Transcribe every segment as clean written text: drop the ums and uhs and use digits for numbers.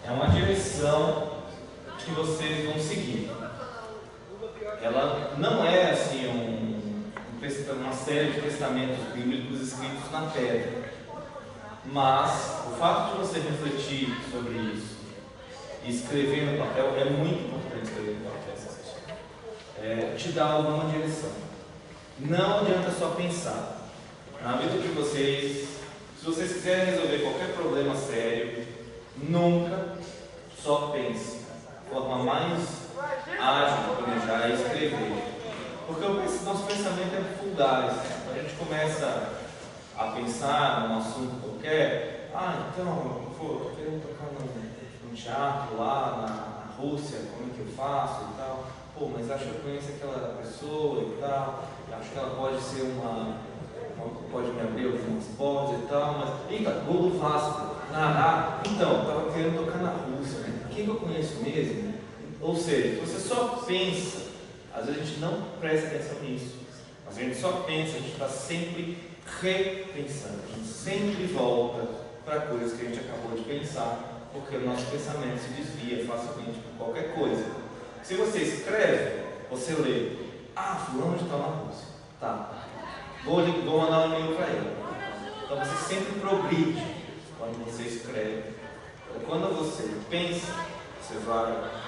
é uma direção que vocês vão seguir. Ela não é assim uma série de testamentos bíblicos escritos na pedra, mas o fato de você refletir sobre isso e escrever no papel é muito importante. Escrever no papel te dá alguma direção. Não adianta só pensar. Na vida de vocês, se vocês quiserem resolver qualquer problema sério, nunca só pense. A forma mais ágil de planejar é escrever. Porque nosso pensamento é fugaz. A gente começa a pensar num assunto qualquer. Então, estou querendo tocar num teatro lá na Rússia, como é que eu faço e tal. Mas acho que eu conheço aquela pessoa e tal. Acho que ela pode ser pode me abrir algumas portas e tal. Mas, eita, gol do Vasco. Então, estava querendo tocar na Rússia. Né? Quem que eu conheço mesmo? Ou seja, você só pensa. Às vezes a gente não presta atenção nisso. Mas a gente só pensa, a gente está sempre repensando. A gente sempre volta para coisas que a gente acabou de pensar, porque o nosso pensamento se desvia facilmente por qualquer coisa. Se você escreve, você lê, fulano está na Rússia. Tá. Vou mandar um e-mail para ele. Então você sempre progride quando você escreve. Quando você pensa, você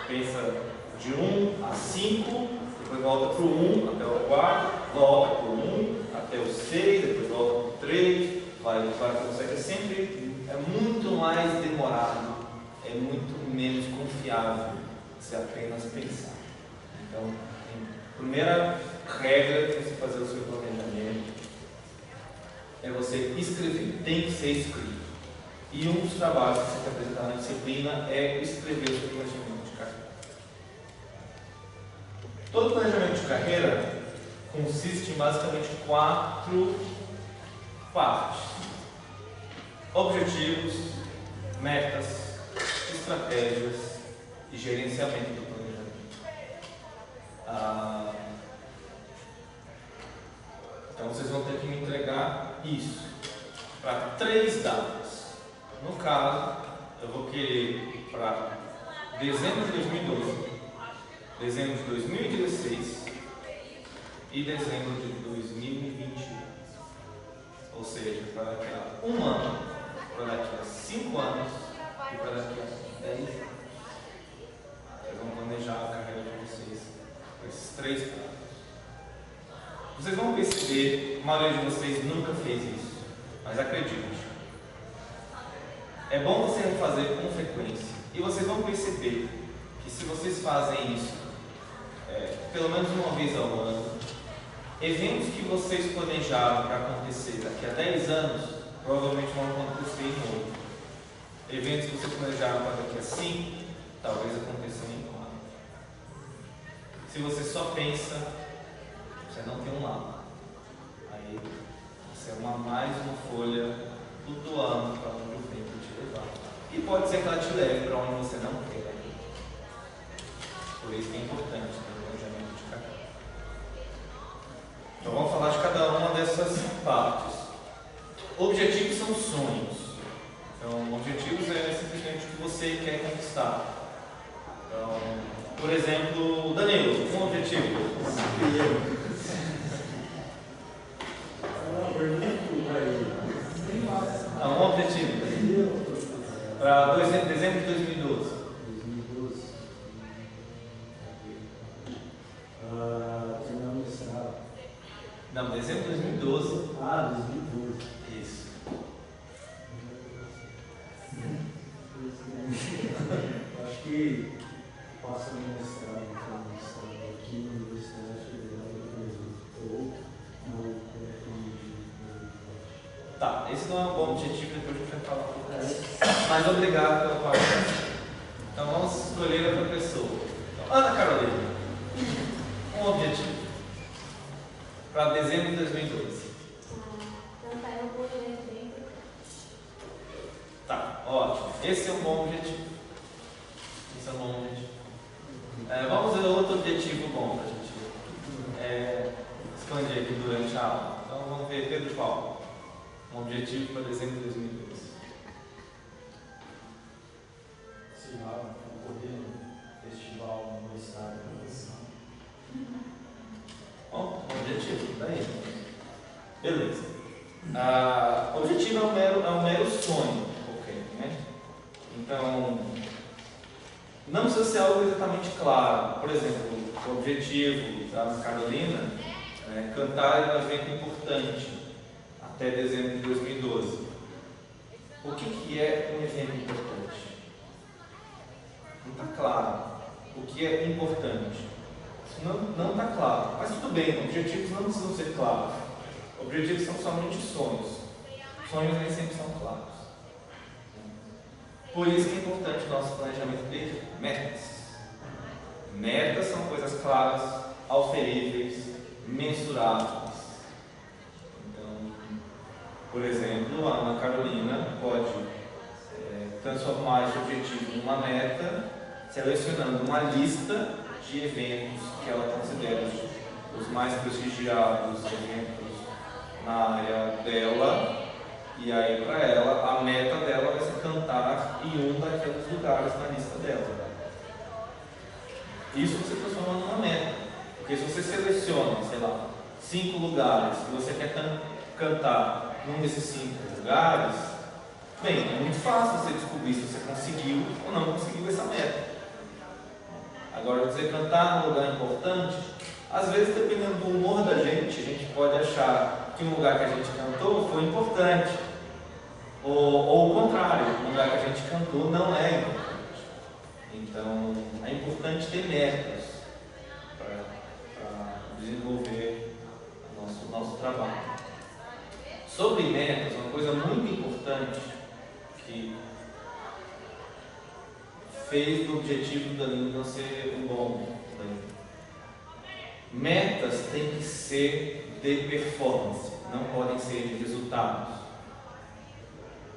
pensa de 1 a 5, depois volta para o 1 até o 4, volta para o 1 até o 6, depois volta para o 3, vai para o 7. É muito mais demorado, é muito menos confiável você apenas pensar. Então, a primeira regra de você fazer o seu planejamento é você escrever, tem que ser escrito. E um dos trabalhos que você tem que apresentar na disciplina é escrever o seu planejamento de carreira. Todo planejamento de carreira consiste em basicamente 4 partes: objetivos, metas, estratégias e gerenciamento do planejamento. Então vocês vão ter que me entregar isso para 3 datas. No caso, eu vou querer para dezembro de 2012, dezembro de 2016 e dezembro de 2021. Ou seja, para daqui a 1 ano, para daqui a 5 anos e para daqui a 10 anos. Vocês vão planejar a carreira de vocês com esses 3 pontos. Vocês vão perceber, a maioria de vocês nunca fez isso, mas acredite, é bom você fazer com frequência. E vocês vão perceber que se vocês fazem isso pelo menos uma vez ao ano, eventos que vocês planejaram para acontecer daqui a 10 anos, provavelmente vão acontecer em outro. Eventos que vocês planejaram para daqui a 5, talvez aconteçam em 4. Se você só pensa, você não tem um lado. Aí você é mais uma folha flutuando para onde o vento te levar. E pode ser que ela te leve para onde você não quer. Por isso que é importante o planejamento de carreira. Então vamos falar de cada uma dessas partes. Objetivos são sonhos. Então, objetivos é simplesmente o que você quer conquistar. Então, por exemplo, Danilo, um objetivo. Um objetivo para dezembro de 2012. Não, dezembro de 2012. 2012. Isso. Acho que passa no mestrado aqui na Universidade Federal do Brasil. Tá, esse não é um bom objetivo, depois a gente vai falar um pouco disso. Mas obrigado pela participação. Então vamos escolher outra pessoa. Então, Ana Carolina, um objetivo para dezembro de 2012. Tá, ótimo. Esse é um bom objetivo. Esse é um bom objetivo. Vamos ver outro objetivo bom para a gente expandir aqui durante a aula. Então vamos ver Pedro Paulo. Um objetivo para dezembro de 2012. Ser Então, não precisa ser algo exatamente claro. Por exemplo, o objetivo da Ana Carolina é cantar em um evento importante até dezembro de 2012. O que é um evento importante? Não está claro. O que é importante? Não está claro. Mas tudo bem, objetivos não precisam ser claros. Objetivos são somente sonhos. Sonhos nem sempre são claros. Por isso que é importante o nosso planejamento ter metas. Metas são coisas claras, auferíveis, mensuráveis. Então, por exemplo, a Ana Carolina pode transformar esse objetivo em uma meta, selecionando uma lista de eventos que ela considera os mais prestigiados eventos na área dela, e aí para ela, a meta dela vai ser cantar em um daqueles lugares na lista dela. Isso você transforma numa meta, porque se você seleciona, sei lá, 5 lugares e você quer cantar num desses 5 lugares, bem, é muito fácil você descobrir se você conseguiu ou não conseguiu essa meta. Agora, dizer cantar num lugar importante, às vezes, dependendo do humor da gente, a gente pode achar que um lugar que a gente cantou foi importante. Ou o contrário, um lugar que a gente cantou não é importante. Então, é importante ter metas para desenvolver o nosso trabalho. Sobre metas, uma coisa muito importante que fez do objetivo do Danilo não ser um bom Danilo. Metas têm que ser de performance, não podem ser de resultados.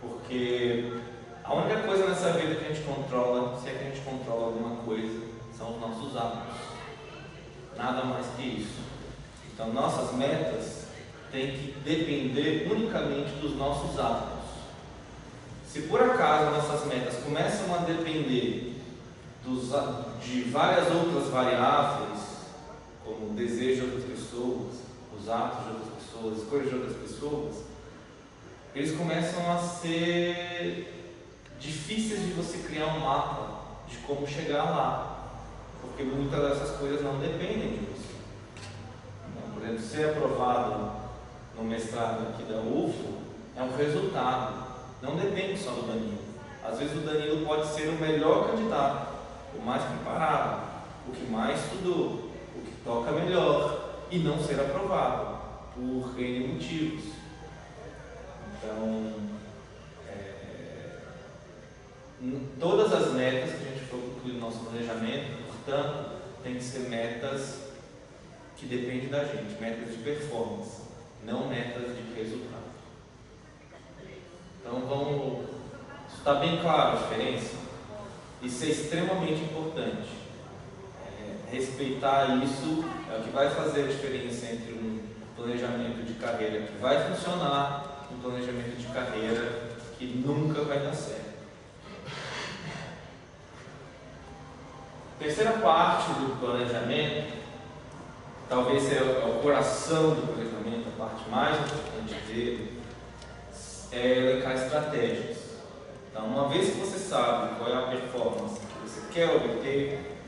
Porque a única coisa nessa vida que a gente controla, se é que a gente controla alguma coisa, são os nossos hábitos. Nada mais que isso. Então, nossas metas têm que depender unicamente dos nossos hábitos. Se por acaso nossas metas começam a depender de várias outras variáveis, como o desejo de outras pessoas, os atos de outras pessoas, as escolhas de outras pessoas, eles começam a ser difíceis de você criar um mapa de como chegar lá, porque muitas dessas coisas não dependem de você. Então, por exemplo, ser aprovado no mestrado aqui da UFO é um resultado, não depende só do Danilo. Às vezes o Danilo pode ser o melhor candidato, o mais preparado, o que mais estudou, o que toca melhor, e não ser aprovado por N motivos. Então, todas as metas que a gente for concluir no nosso planejamento, portanto, tem que ser metas que dependem da gente, metas de performance, não metas de resultado. Então, está bem claro a diferença? Isso é extremamente importante. Respeitar isso é o que vai fazer a diferença entre um planejamento de carreira que vai funcionar e um planejamento de carreira que nunca vai dar certo. Terceira parte do planejamento, talvez seja o coração do planejamento, a parte mais importante dele, é elencar estratégias. Então, uma vez que você sabe qual é a performance que você quer obter,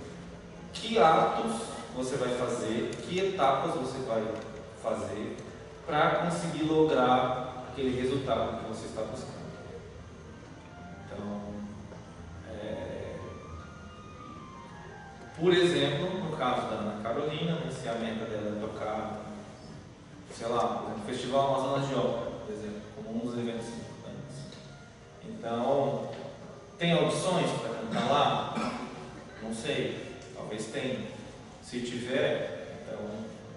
que atos você vai fazer, que etapas você vai fazer para conseguir lograr aquele resultado que você está buscando. Então, por exemplo, no caso da Ana Carolina, se a meta dela é tocar, sei lá, no Festival Amazonas de Ópera, por exemplo, como um dos eventos importantes. Então, tem opções para cantar lá? Não sei, talvez tenha. Se tiver, então,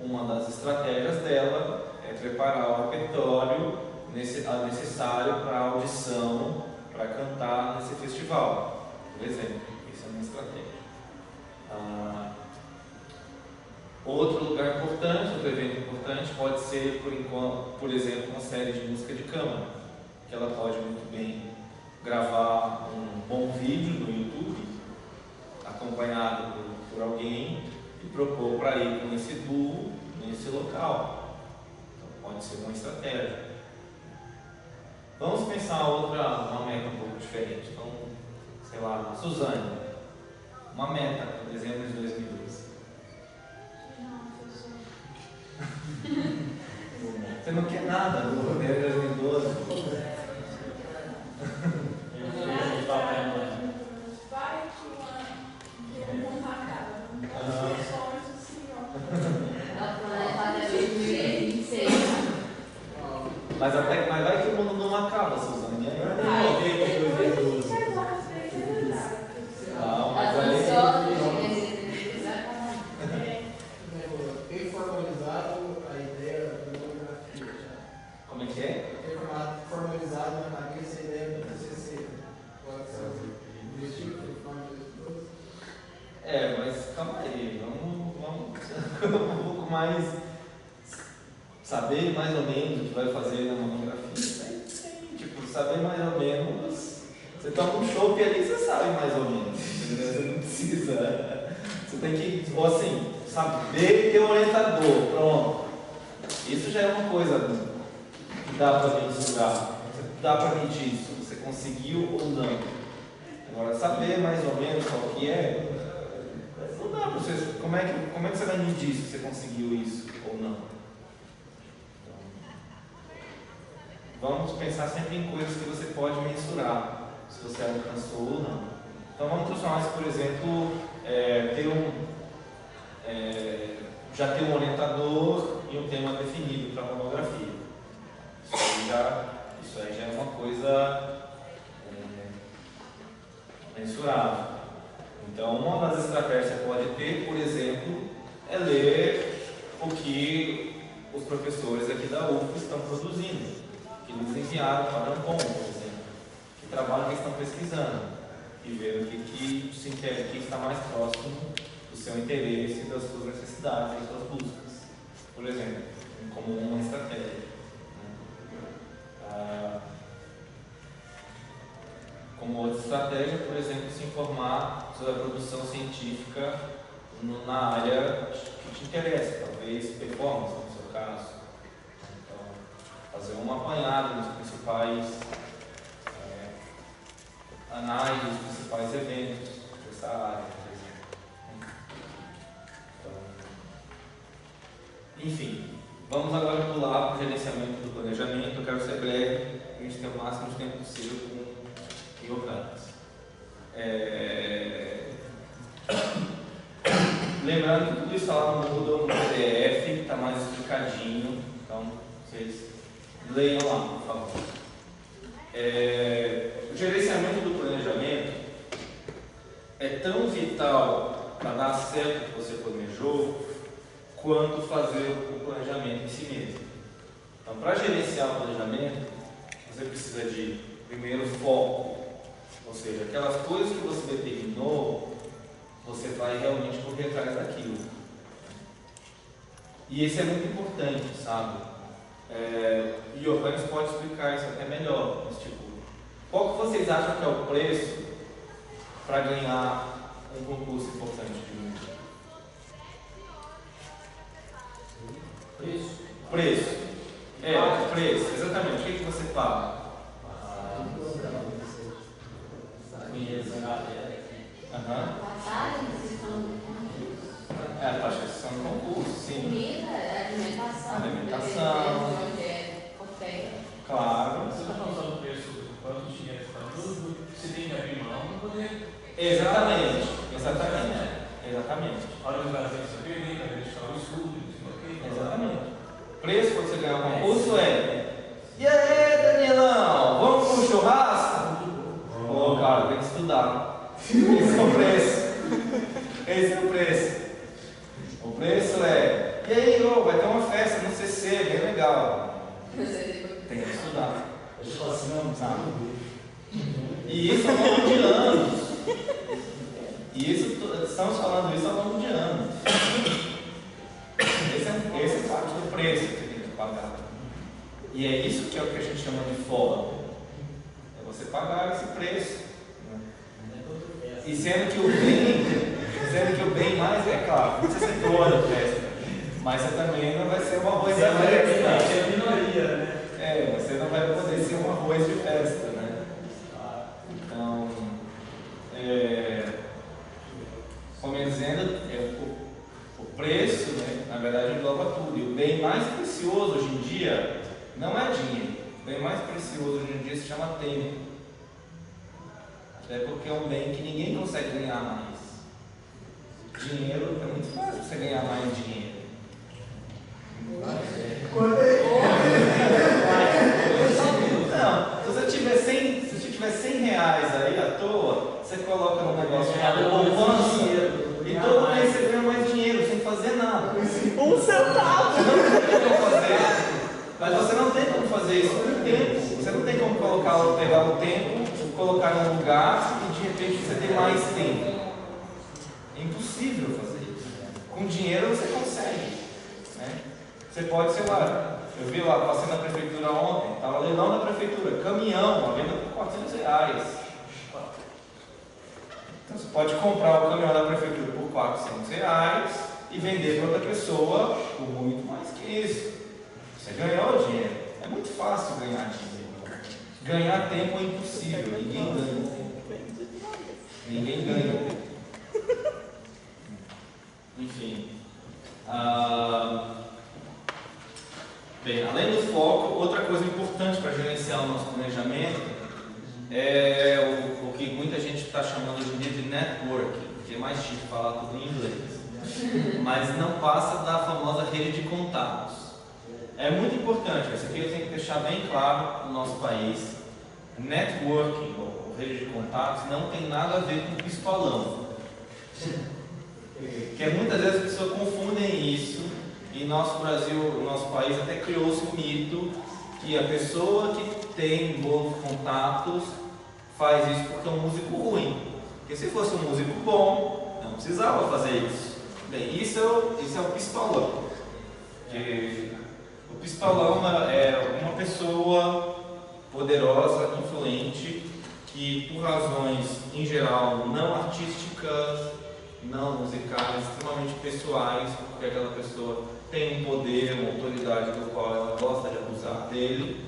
uma das estratégias dela é preparar o repertório necessário para a audição, para cantar nesse festival, por exemplo. Isso é uma estratégia. Outro lugar importante, outro evento importante pode ser, por exemplo, uma série de música de câmara, que ela pode muito bem gravar um bom vídeo no YouTube, acompanhado por alguém, e propor para ir com esse duo nesse local. Então, pode ser uma estratégia. Vamos pensar uma meta um pouco diferente. Então, sei lá, Suzane, uma meta para dezembro de 2012. Você não quer nada do roteiro de 2012. Mas vai que o mundo não acaba, Suzane. Não, mas aí... Tem formalizado a ideia da monografia já. Como é que é? Tem formalizado na cabeça a ideia do TCC. Pode ser o objetivo que ele forma de Mas calma aí, vamos um pouco mais saber mais ou menos o que vai fazer na monografia. Tipo, saber mais ou menos. Você toma um chopp ali, você sabe mais ou menos. Você não precisa. Você tem que, ou assim, saber ter um orientador. Pronto. Isso já é uma coisa que dá para mensurar. Dá para medir isso. Você conseguiu ou não. Agora, saber mais ou menos qual que é. Não dá para você. Como é que você vai medir se você conseguiu isso ou não? Vamos pensar sempre em coisas que você pode mensurar, se você alcançou ou não. Então vamos transformar isso, por exemplo, já ter um orientador e um tema definido para a monografia. Isso aí já é uma coisa mensurável. Então uma das estratégias que você pode ter, por exemplo, é ler o que os professores aqui da UF estão produzindo, que eles enviaram para o Ampom, por exemplo, que trabalho que estão pesquisando e ver o que está mais próximo do seu interesse, das suas necessidades, das suas buscas, por exemplo, como uma estratégia. Como outra estratégia, por exemplo, se informar sobre a produção científica na área que te interessa, talvez performance, no seu caso. Fazer um apanhado dos principais análises dos principais eventos dessa área, por exemplo. Então, enfim, vamos agora pular para o gerenciamento do planejamento. Eu quero ser breve, para a gente ter o máximo de tempo possível com yoganas. Lembrando que tudo isso está lá no Moodle, no PDF, que está mais explicadinho, então vocês leiam lá, por favor. O gerenciamento do planejamento é tão vital para dar certo o que você planejou, quanto fazer o planejamento em si mesmo. Então, para gerenciar o planejamento, você precisa de, primeiro, foco, ou seja, aquelas coisas que você determinou, você vai realmente correr atrás daquilo. E isso é muito importante, sabe? E o Johannes pode explicar isso até melhor. Mas, tipo, qual que vocês acham que é o preço para ganhar um concurso importante de música? Preço? Preço. Preço, exatamente. O que você paga? A taxa de sessão do concurso, sim. Comida, alimentação. Claro. Você está falando do preço do quanto dinheiro está tudo, você tem que abrir mão para poder. Exatamente. Organizar essa pergunta, deixar o estudo, Exatamente. Preço para você ganhar um concurso e aí, Danielão, vamos para um churrasco? Pô, cara, tem que estudar. Esse é o preço. O preço e aí, vai ter uma festa no CC, bem legal. Tem que estudar. E isso ao longo de anos. Estamos falando isso ao longo de anos. Esse é parte do preço que você tem que pagar. E é isso que é o que a gente chama de folga. É você pagar esse preço. E sendo que o bem mais, é claro, não precisa ser toda a festa, mas você também não vai ser um arroz de festa. É minoria, né? Você não vai poder ser um arroz de festa, né? Então, verdade engloba tudo. E o bem mais precioso hoje em dia não é dinheiro. O bem mais precioso hoje em dia se chama tempo. Até porque é um bem que ninguém consegue ganhar mais. Dinheiro é muito fácil você ganhar mais dinheiro. Não, se você tiver 100 reais aí à toa, você coloca no negócio chamado poupança e todo mês você ganha mais dinheiro sem fazer nada. Um centavo! Mas você não tem como fazer isso com o tempo. Você não tem como pegar o tempo, colocar em um lugar e de repente você ter mais tempo. É impossível fazer isso. Com dinheiro você consegue. Né? Você pode, sei lá, eu vi lá, passei na prefeitura ontem, estava leilão da prefeitura, caminhão, a venda por R$400. Então você pode comprar o caminhão da prefeitura por R$400 e vender para outra pessoa por muito mais que isso. Você ganhou o dinheiro. É muito fácil ganhar dinheiro. Ganhar tempo é impossível, ninguém ganha tempo. Ninguém ganha tempo. Enfim. Bem, além do foco, outra coisa importante para gerenciar o nosso planejamento é o que muita gente está chamando hoje em dia de networking, que é mais chique falar tudo em inglês, mas não passa da famosa rede de contatos. É muito importante, isso aqui eu tenho que deixar bem claro no nosso país. Networking, ou rede de contatos, não tem nada a ver com pistolão. Porque muitas vezes as pessoas confundem isso, e nosso Brasil, nosso país até criou-se um mito que a pessoa que tem bons contatos faz isso porque é um músico ruim. Porque se fosse um músico bom, não precisava fazer isso. Bem, isso é o pistolão. O pistolão é uma pessoa poderosa, influente, que por razões em geral não artísticas, não musicais, extremamente pessoais, porque aquela pessoa tem um poder, uma autoridade do qual ela gosta de abusar dele,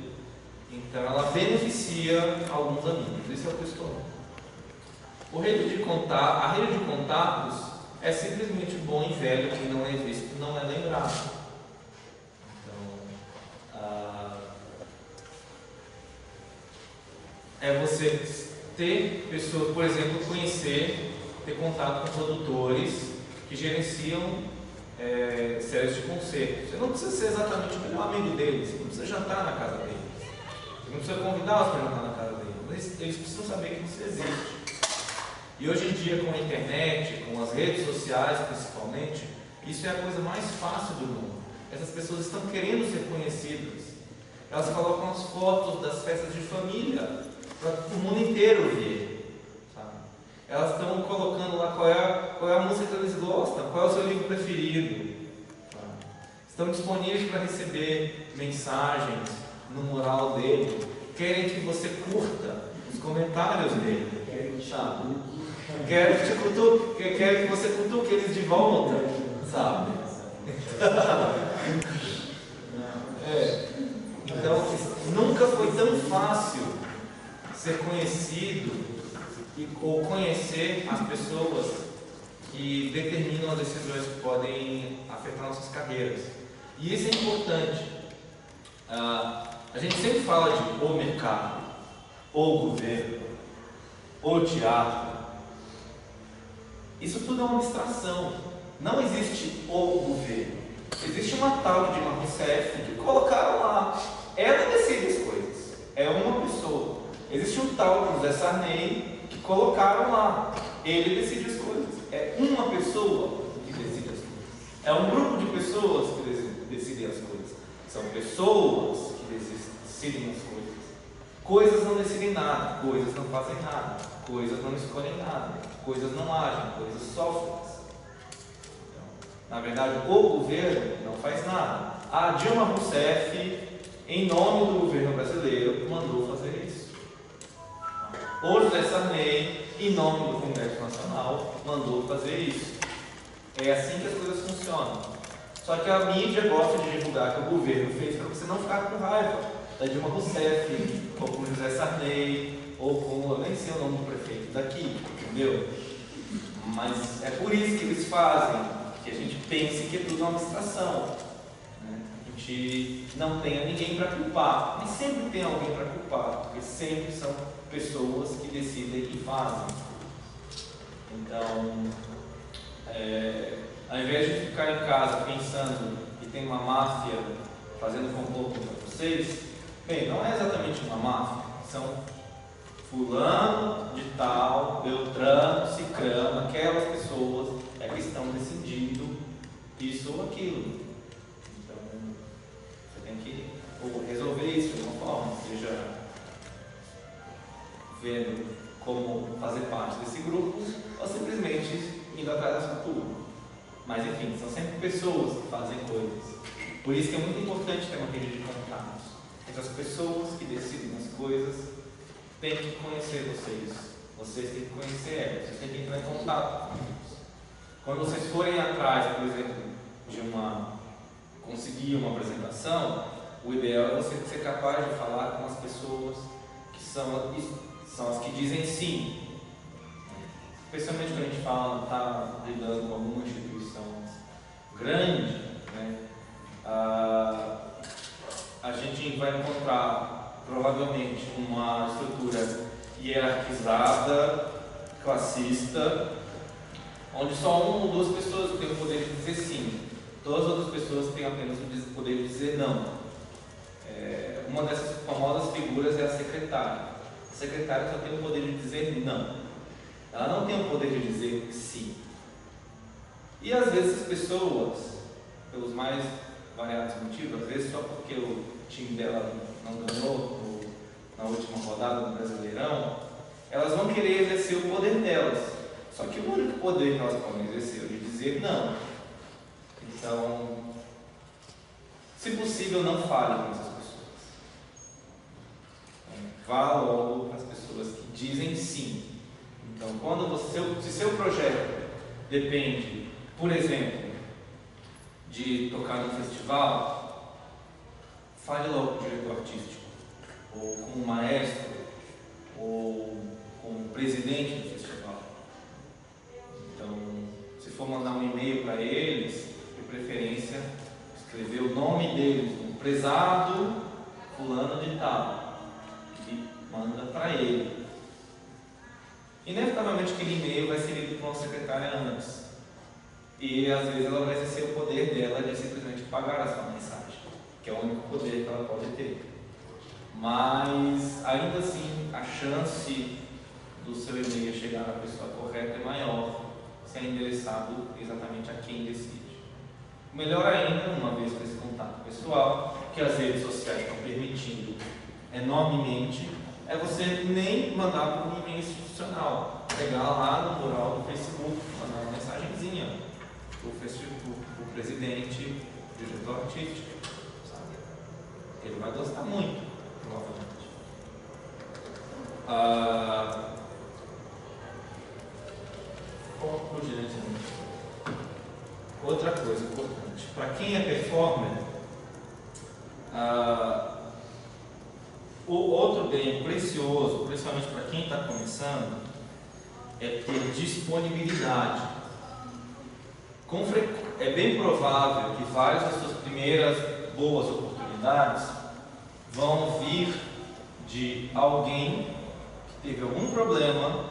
então ela beneficia alguns amigos. Isso é o pistolão. A rede de contatos é simplesmente bom e velho que não é visto, não é lembrado. É você ter pessoas, por exemplo, ter contato com produtores que gerenciam séries de concertos. Você não precisa ser exatamente o melhor amigo deles, você não precisa jantar na casa deles, você não precisa convidá-los para jantar na casa deles, mas eles precisam saber que você existe. E hoje em dia, com a internet, com as redes sociais principalmente, isso é a coisa mais fácil do mundo. Essas pessoas estão querendo ser conhecidas. Elas colocam as fotos das festas de família para o mundo inteiro ver, sabe? Elas estão colocando lá qual é a música que eles gostam, qual é o seu livro preferido, sabe? Estão disponíveis para receber mensagens no mural dele, querem que você curta os comentários dele, sabe? Querem que você cutuque eles de volta, sabe? Então, nunca foi tão fácil ser conhecido ou conhecer as pessoas que determinam as decisões que podem afetar nossas carreiras. E isso é importante. A gente sempre fala de o mercado, o governo, o teatro. Isso tudo é uma abstração. Não existe o governo. Existe uma tal de Dilma Rousseff que colocaram lá. Ela decide as coisas. É uma pessoa. Existe um tal de José Sarney que colocaram lá. Ele decide as coisas. É uma pessoa que decide as coisas. É um grupo de pessoas que decidem as coisas. São pessoas que decidem as coisas. Coisas não decidem nada. Coisas não fazem nada. Coisas não escolhem nada. Coisas não agem. Coisas sofrem. Na verdade, o governo não faz nada. A Dilma Rousseff, em nome do governo brasileiro, mandou fazer isso. O José Sarney, em nome do Congresso Nacional, mandou fazer isso. É assim que as coisas funcionam. Só que a mídia gosta de divulgar que o governo fez para você não ficar com raiva da Dilma Rousseff, ou com o José Sarney, ou com, eu nem sei o nome do prefeito daqui, entendeu? Mas é por isso que eles fazem. que a gente pense que é tudo uma abstração, né? A gente não tenha ninguém para culpar, mas sempre tem alguém para culpar, porque sempre são pessoas que decidem e fazem. Então, ao invés de ficar em casa pensando que tem uma máfia fazendo complô contra vocês, bem, não é exatamente uma máfia, são fulano de tal, Beltrano, Cicrano, aquelas pessoas que estão decidindo isso ou aquilo. Então, você tem que resolver isso de alguma forma, seja vendo como fazer parte desse grupo ou simplesmente indo atrás da cultura. Mas enfim, são sempre pessoas que fazem coisas. Por isso que é muito importante ter uma rede de contatos entre as pessoas que decidem as coisas. Tem que conhecer vocês têm que conhecer elas, vocês têm que entrar em contato com eles. Quando vocês forem atrás, por exemplo, de conseguir uma apresentação, o ideal é você ser capaz de falar com as pessoas que são as que dizem sim. Especialmente quando a gente está lidando com alguma instituição grande, né? A gente vai encontrar provavelmente uma estrutura hierarquizada, classista, onde só uma ou duas pessoas têm o poder de dizer sim, todas as outras pessoas têm apenas o poder de dizer não. Uma dessas famosas figuras é a secretária. A secretária só tem o poder de dizer não, ela não tem o poder de dizer sim. E às vezes as pessoas, pelos mais variados motivos, às vezes só porque o time dela não ganhou na última rodada do Brasileirão, elas vão querer exercer o poder delas. Só que o único poder que elas podem exercer é o de dizer não. Então, se possível, não fale com essas pessoas. Vá logo para as pessoas que dizem sim. Então, se seu projeto depende, por exemplo, de tocar no festival, fale logo com o diretor artístico, ou com o maestro, ou com o presidente do festival. Então, se for mandar um e-mail para eles, de preferência, escrever o nome deles, um prezado fulano de tal, e manda para ele. Inevitavelmente aquele e-mail vai ser lido por uma secretária antes. E às vezes ela vai exercer o poder dela de simplesmente pagar a sua mensagem, que é o único poder que ela pode ter. Mas ainda assim a chance do seu e-mail chegar na pessoa correta é maior se é endereçado exatamente a quem decide. Melhor ainda, uma vez com esse contato pessoal, que as redes sociais estão permitindo enormemente, é você nem mandar por um e-mail institucional, pegar lá no mural do Facebook, mandar uma mensagenzinha para o presidente, o diretor artístico, sabe? Ele vai gostar muito, provavelmente. Por diante, outra coisa importante, para quem é performer, o outro bem precioso, principalmente para quem está começando, é ter disponibilidade. É bem provável que várias das suas primeiras boas oportunidades vão vir de alguém que teve algum problema,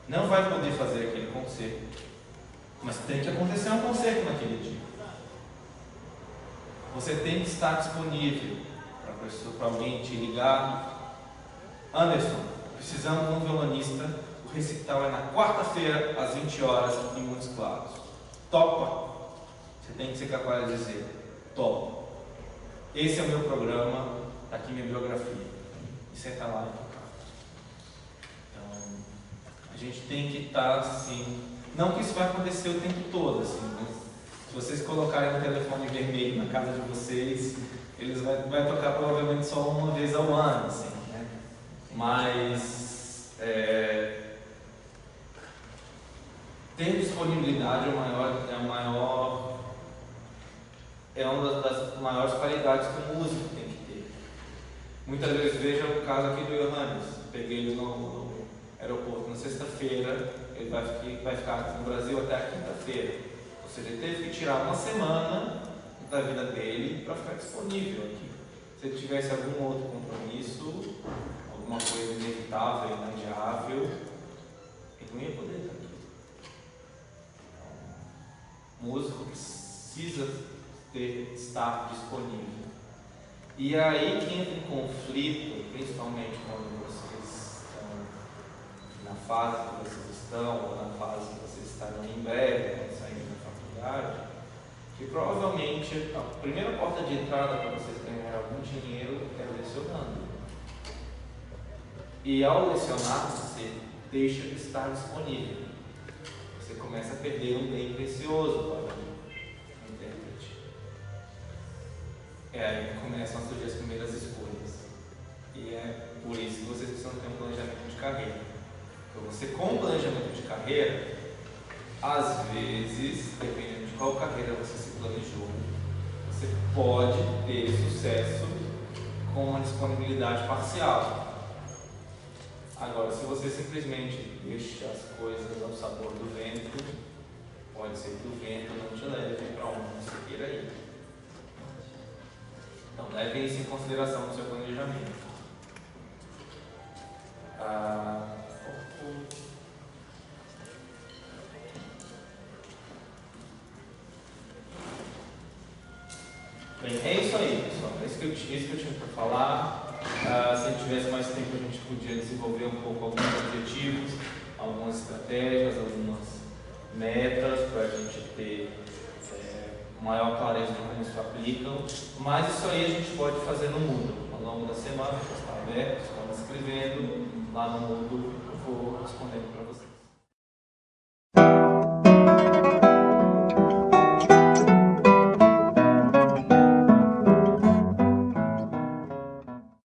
não vai poder fazer aquele concerto, mas tem que acontecer um concerto naquele dia. Você tem que estar disponível para alguém te ligar. Anderson, precisamos de um violonista, o recital é na quarta-feira às 20 horas em Montes Claros. Topa? Você tem que ser capaz de dizer topa. Esse é o meu programa, está aqui minha biografia. E senta lá e tocar. Então, a gente tem que estar assim. Não que isso vai acontecer o tempo todo, assim, mas se vocês colocarem um telefone vermelho na casa de vocês, eles vai tocar provavelmente só uma vez ao ano, assim, né? Mas ter disponibilidade é uma das maiores qualidades que o músico tem que ter. Muitas vezes, veja o caso aqui do Johannes. Peguei ele no aeroporto na sexta-feira, ele vai ficar no Brasil até a quinta-feira. Ou seja, ele teve que tirar uma semana da vida dele para ficar disponível aqui. Se ele tivesse algum outro compromisso, alguma coisa inevitável, inadiável, ele não ia poder estar aqui. Então, o músico precisa estar disponível. E aí que entra em conflito, principalmente quando vocês estão na fase que vocês estão, ou na fase que vocês estarão em breve, quando saírem da faculdade, que provavelmente a primeira porta de entrada para vocês ganharem algum dinheiro é lecionando. E ao lecionar, você deixa de estar disponível. Você começa a perder um bem precioso para o intérprete. É aí que começam a surgir as primeiras escolhas. E é por isso que vocês precisam ter um planejamento de carreira. Então, você com um planejamento de carreira, às vezes, dependendo de qual carreira você se planejou, você pode ter sucesso com uma disponibilidade parcial. Agora, se você simplesmente deixa as coisas ao sabor do vento, pode ser que o vento não te leve para onde você queira ir. Então, leve isso em consideração no seu planejamento. Bem, é isso aí, pessoal. É isso que eu tinha para falar. Se a gente tivesse mais tempo, a gente podia desenvolver um pouco alguns objetivos, algumas estratégias, algumas metas para a gente ter maior clareza de como isso aplicam. Mas isso aí a gente pode fazer no Moodle. Ao longo da semana, está aberto, estão escrevendo lá no Moodle, eu vou respondendo para vocês.